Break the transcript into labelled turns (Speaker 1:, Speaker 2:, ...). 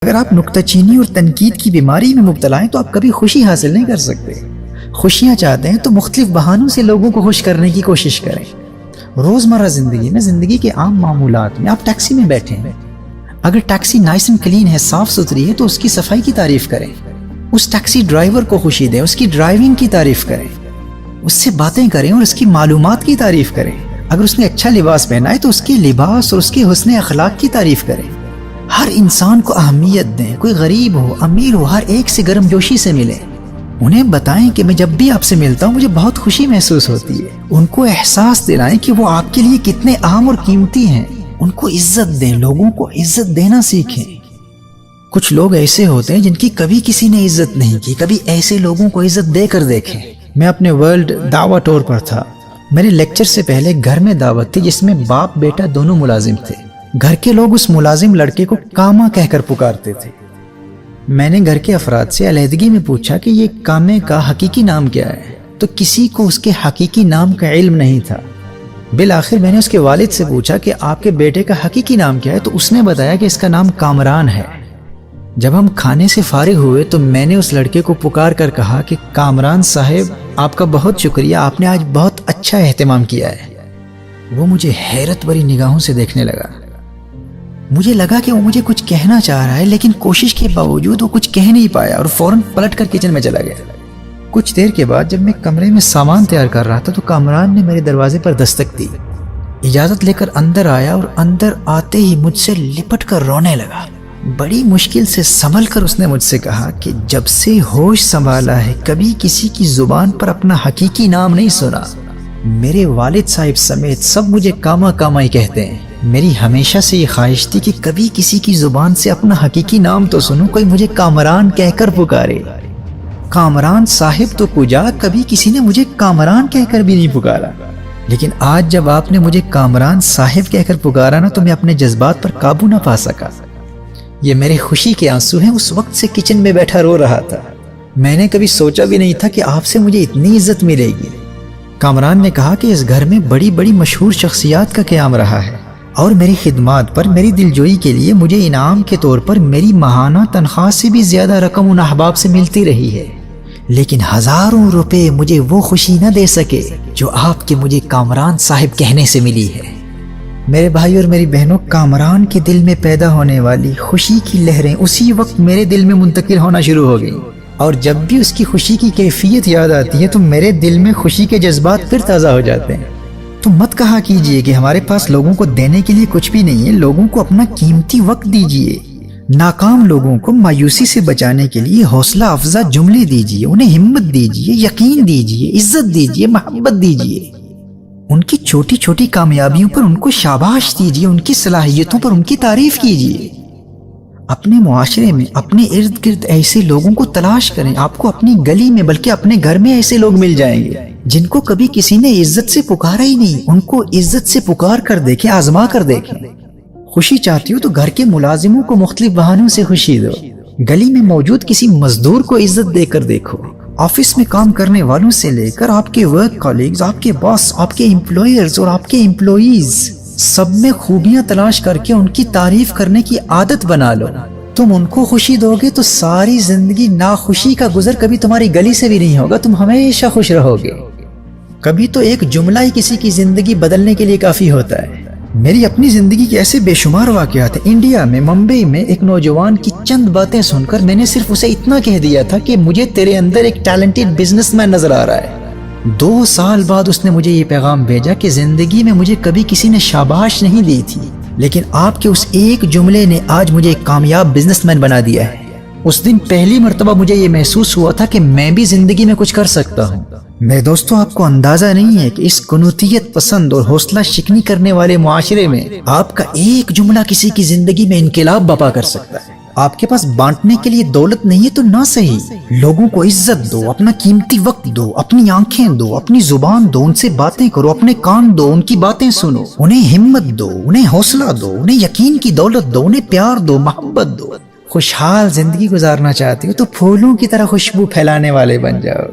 Speaker 1: اگر آپ نکتہ چینی اور تنقید کی بیماری میں مبتلا ہیں تو آپ کبھی خوشی حاصل نہیں کر سکتے۔ خوشیاں چاہتے ہیں تو مختلف بہانوں سے لوگوں کو خوش کرنے کی کوشش کریں۔ روزمرہ زندگی میں، زندگی کے عام معمولات میں آپ ٹیکسی میں بیٹھے ہیں، اگر ٹیکسی نائس اینڈ کلین ہے، صاف ستھری ہے، تو اس کی صفائی کی تعریف کریں، اس ٹیکسی ڈرائیور کو خوشی دیں، اس کی ڈرائیونگ کی تعریف کریں، اس سے باتیں کریں اور اس کی معلومات کی تعریف کریں۔ اگر اس نے اچھا لباس پہنا ہے تو اس کے لباس اور اس کے حسن اخلاق کی تعریف کریں۔ ہر انسان کو اہمیت دیں، کوئی غریب ہو امیر ہو، ہر ایک سے گرم جوشی سے ملیں۔ انہیں بتائیں کہ میں جب بھی آپ سے ملتا ہوں مجھے بہت خوشی محسوس ہوتی ہے۔ ان کو احساس دلائیں کہ وہ آپ کے لیے کتنے اہم اور قیمتی ہیں۔ ان کو عزت دیں، لوگوں کو عزت دینا سیکھیں۔ کچھ لوگ ایسے ہوتے ہیں جن کی کبھی کسی نے عزت نہیں کی، کبھی ایسے لوگوں کو عزت دے کر دیکھیں۔ میں اپنے ورلڈ دعوت ٹور پر تھا۔ میرے لیکچر سے پہلے گھر میں دعوت تھی جس میں باپ بیٹا دونوں ملازم تھے۔ گھر کے لوگ اس ملازم لڑکے کو کاما کہہ کر پکارتے تھے۔ میں نے گھر کے افراد سے علیحدگی میں پوچھا کہ یہ کامے کا حقیقی نام کیا ہے، تو کسی کو اس کے حقیقی نام کا علم نہیں تھا۔ بالآخر میں نے اس کے والد سے پوچھا کہ آپ کے بیٹے کا حقیقی نام کیا ہے، تو اس نے بتایا کہ اس کا نام کامران ہے۔ جب ہم کھانے سے فارغ ہوئے تو میں نے اس لڑکے کو پکار کر کہا کہ کامران صاحب آپ کا بہت شکریہ، آپ نے آج بہت اچھا اہتمام کیا ہے۔ وہ مجھے حیرت بھری نگاہوں سے دیکھنے لگا۔ مجھے لگا کہ وہ مجھے کچھ کہنا چاہ رہا ہے، لیکن کوشش کے باوجود وہ کچھ کہہ نہیں پایا اور فوراً پلٹ کر کچن میں چلا گیا۔ کچھ دیر کے بعد جب میں کمرے میں سامان تیار کر رہا تھا تو کامران نے میرے دروازے پر دستک دی، اجازت لے کر اندر آیا اور اندر آتے ہی مجھ سے لپٹ کر رونے لگا۔ بڑی مشکل سے سنبھل کر اس نے مجھ سے کہا کہ جب سے ہوش سنبھالا ہے کبھی کسی کی زبان پر اپنا حقیقی نام نہیں سنا۔ میرے والد صاحب سمیت سب مجھے کاما کاما ہی کہتے ہیں۔ میری ہمیشہ سے یہ خواہش تھی کہ کبھی کسی کی زبان سے اپنا حقیقی نام تو سنوں، کوئی مجھے کامران کہہ کر پکارے۔ کامران صاحب تو کجا، کبھی کسی نے مجھے کامران کہہ کر بھی نہیں پکارا۔ لیکن آج جب آپ نے مجھے کامران صاحب کہہ کر پکارا نا تو میں اپنے جذبات پر قابو نہ پا سکا۔ یہ میرے خوشی کے آنسو ہیں۔ اس وقت سے کچن میں بیٹھا رو رہا تھا۔ میں نے کبھی سوچا بھی نہیں تھا کہ آپ سے مجھے اتنی عزت ملے گی۔ کامران نے کہا کہ اس گھر میں بڑی بڑی مشہور شخصیات کا قیام رہا ہے اور میری خدمات پر، میری دلجوئی کے لیے مجھے انعام کے طور پر میری ماہانہ تنخواہ سے بھی زیادہ رقم ان احباب سے ملتی رہی ہے، لیکن ہزاروں روپے مجھے وہ خوشی نہ دے سکے جو آپ کے مجھے کامران صاحب کہنے سے ملی ہے۔ میرے بھائی اور میری بہنوں، کامران کے دل میں پیدا ہونے والی خوشی کی لہریں اسی وقت میرے دل میں منتقل ہونا شروع ہو گئی، اور جب بھی اس کی خوشی کی کیفیت یاد آتی ہے تو میرے دل میں خوشی کے جذبات پھر تازہ ہو جاتے ہیں۔ تو مت کہا کیجئے کہ ہمارے پاس لوگوں کو دینے کے لیے کچھ بھی نہیں ہے۔ لوگوں کو اپنا قیمتی وقت دیجئے۔ ناکام لوگوں کو مایوسی سے بچانے کے لیے حوصلہ افزا جملے دیجئے، انہیں ہمت دیجئے، یقین دیجئے، عزت دیجئے، محبت دیجئے۔ ان کی چھوٹی چھوٹی کامیابیوں پر ان کو شاباش دیجئے، ان کی صلاحیتوں پر ان کی تعریف کیجئے۔ اپنے معاشرے میں اپنے ارد گرد ایسے لوگوں کو تلاش کریں۔ آپ کو اپنی گلی میں بلکہ اپنے گھر میں ایسے لوگ مل جائیں گے جن کو کبھی کسی نے عزت سے پکارا ہی نہیں۔ ان کو عزت سے پکار کر دیکھیں، آزما کر دیکھیں۔ خوشی چاہتی ہو تو گھر کے ملازموں کو مختلف بہانوں سے خوشی دو۔ گلی میں موجود کسی مزدور کو عزت دے کر دیکھو۔ آفس میں کام کرنے والوں سے لے کر آپ کے ورک کالیگز، آپ کے باس، آپ کے امپلائرز اور آپ کے امپلائیز، سب میں خوبیاں تلاش کر کے ان کی تعریف کرنے کی عادت بنا لو۔ تم ان کو خوشی دو گے تو ساری زندگی ناخوشی کا گزر کبھی تمہاری گلی سے بھی نہیں ہوگا، تم ہمیشہ خوش رہو گے۔ کبھی تو ایک جملہ ہی کسی کی زندگی بدلنے کے لیے کافی ہوتا ہے۔ میری اپنی زندگی کے ایسے بے شمار واقعات ہیں۔ انڈیا میں ممبئی میں ایک نوجوان کی چند باتیں سن کر میں نے صرف اسے اتنا کہہ دیا تھا کہ مجھے تیرے اندر ایک ٹیلنٹڈ بزنس مین نظر آ رہا ہے۔ 2 سال بعد اس نے مجھے یہ پیغام بھیجا کہ زندگی میں مجھے کبھی کسی نے شاباش نہیں دی تھی، لیکن آپ کے اس ایک جملے نے آج مجھے ایک کامیاب بزنس مین بنا دیا ہے۔ اس دن پہلی مرتبہ مجھے یہ محسوس ہوا تھا کہ میں بھی زندگی میں کچھ کر سکتا ہوں۔ میرے دوستوں، آپ کو اندازہ نہیں ہے کہ اس قنوتیت پسند اور حوصلہ شکنی کرنے والے معاشرے میں آپ کا ایک جملہ کسی کی زندگی میں انقلاب برپا کر سکتا ہے۔ آپ کے پاس بانٹنے کے لیے دولت نہیں ہے تو نہ صحیح، لوگوں کو عزت دو، اپنا قیمتی وقت دو، اپنی آنکھیں دو، اپنی زبان دو، ان سے باتیں کرو، اپنے کان دو، ان کی باتیں سنو، انہیں ہمت دو، انہیں حوصلہ دو، انہیں یقین کی دولت دو، انہیں پیار دو، محبت دو۔ خوشحال زندگی گزارنا چاہتے ہو تو پھولوں کی طرح خوشبو پھیلانے والے بن جاؤ۔